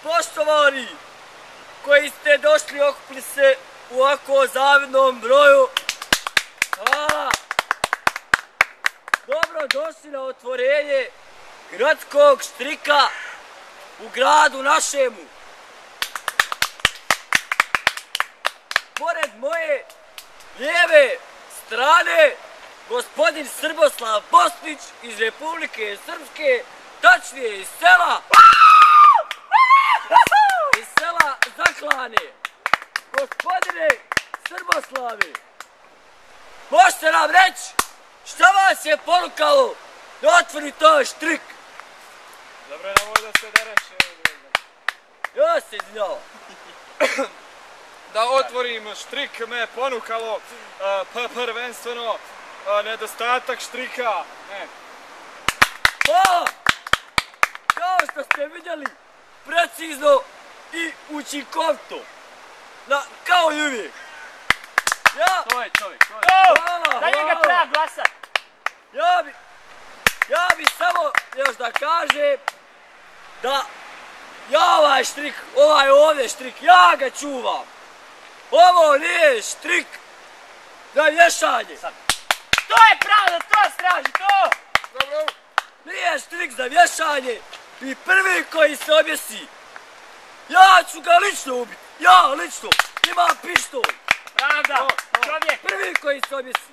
Poštovani koji ste došli okupili se u ovako zavidnom broju, hvala. Dobro došli na otvorenje gradskog štrika u gradu našemu. Pored moje lijeve strane gospodin Srboslav Bosnić iz Republike Srpske, tačnije iz sela Zaklane. Gospodine Srboslavi, možete nam reći šta vas je ponukalo da otvorite ovaj štrik? Dobro je nemoj da se dereš. Ja se izvinjavam. Da otvorim štrik me je ponukalo prvenstveno nedostatak štrika. Hvala! Kao što ste vidjeli, precizno i učinkovito. Kao i uvijek. To je čovjek. Hvala! Za njega treba glasat. Ja bi samo još da kažem da ja ovaj štrik, ovaj ovdje štrik, ja ga čuvam. Ovo nije štrik za vješanje. To je pravo, to straži, to! Nije štrik za vješanje i prvi koji se objesi, ja ću ga lično ubiti. Ja lično, imam pištolj. Pravda, čovjek. Prvi koji se objesi.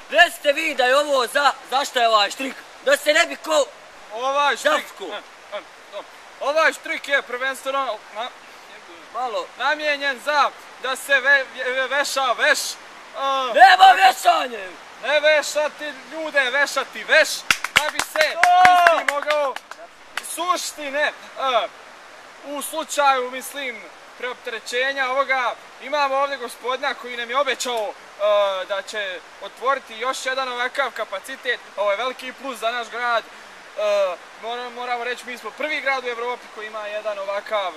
Recite vi da je ovo zašto je ovaj štrik? Da se ne bi ko Ovaj štrik je prvenstveno namijenjen za da se veša veš. Nema vješanje! Ne vešati ljude, vešati veš, da bi se isti mogao sušti, ne. U slučaju, mislim, preopterećenja ovoga, imamo ovdje gospodina koji nam je obećao da će otvoriti još jedan ovakav kapacitet. Ovo je veliki plus za naš grad. Moramo reći, mi smo prvi grad u Evropi koji ima jedan ovakav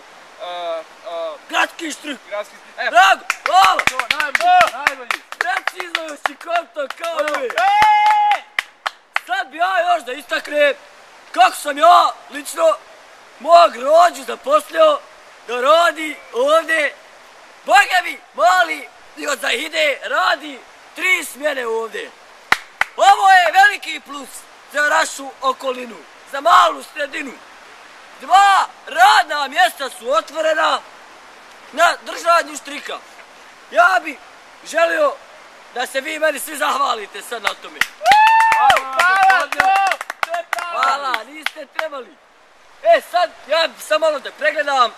gradski štrik. Bravo, hvala! To, najbolji. Precizno i učinkovito kao uvijek. Sad bi ja još da istaknem kako sam ja lično mog rođu zaposlio da radi ovdje. Boga mi, mali i od Zahide radi 3 smjene ovdje. Ovo je veliki plus za našu okolinu, za malu sredinu. 2 radna mjesta su otvorena na držanju štrika. Ja bi želio da se vi meni svi zahvalite sad na tome. Hvala, niste trebali. Sad ja sam malo da pregledam.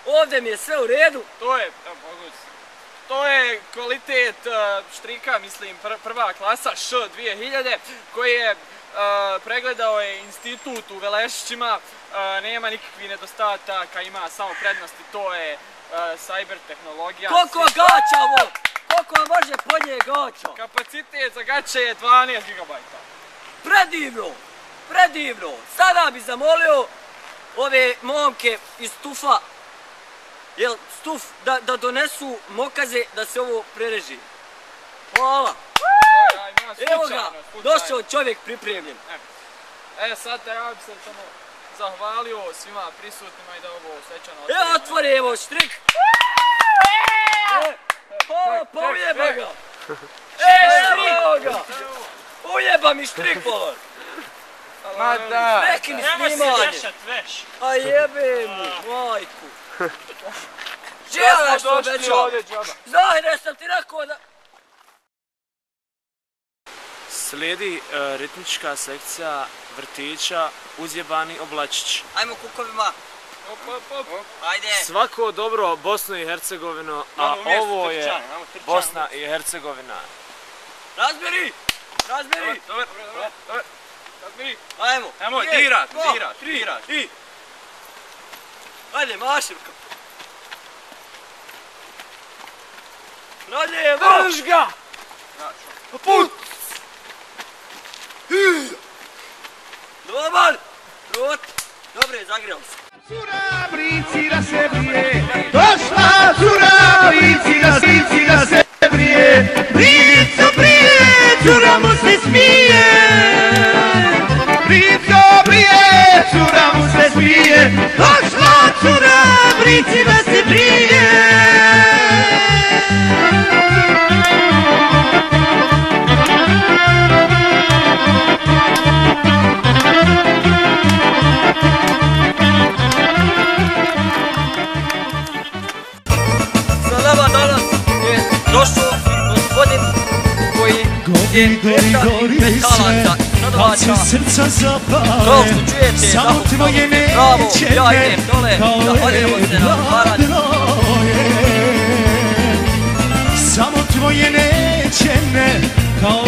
Ovdje mi je sve u redu. To je kvalitet štrika, mislim, prva klasa Š2000, koji je pregledao je institut u Velešićima, nema nikakvih nedostataka, ima samo prednosti, to je cyber tehnologija. Koliko gaća ovo? Koliko može podnije gaća? Kapacitet za gaće je 12 GB. Predivno. Sada bi zamolio ove momke iz Stufa, Stuf, da donesu mokaze da se ovo prereži. Hvala. Evo ga, došao čovjek pripremljen. Sad ja bi se samo zahvalio svima prisutnima i da ovo svečano otvorim. Evo otvori, evo štrik. Pa ujeba ga. Evo ga. Ujeba mi štrik, povar. Ma da. Prekini snimanje. A jebe mu, majku. Žela što obećao. Zahire sam ti rekao da... Slijedi ritmička sekcija vrtića Uzjebani oblačić. Ajmo kukovima. Ajde. Svako dobro Bosno i Hercegovino, a ovo je Bosna i Hercegovina. Razbiri! Dobar. Ajmo. Nemoj, dirat. Ajde, mašim. Naljevo! Drž ga! Put! Dobar! Dobre, zagrijao se. Cura brici da se brije, došla cura brici da se brije, brivicu brije, cura mu se smije. došla cura brici da se brije. Sa nama danas je došao gospodin koji je predstavnik metalaca i sadovača. Kao što čujete, zakupno, bravo, ja idem dole, zahvaljujemo se na otvaranju. Samo tvoje neće me kao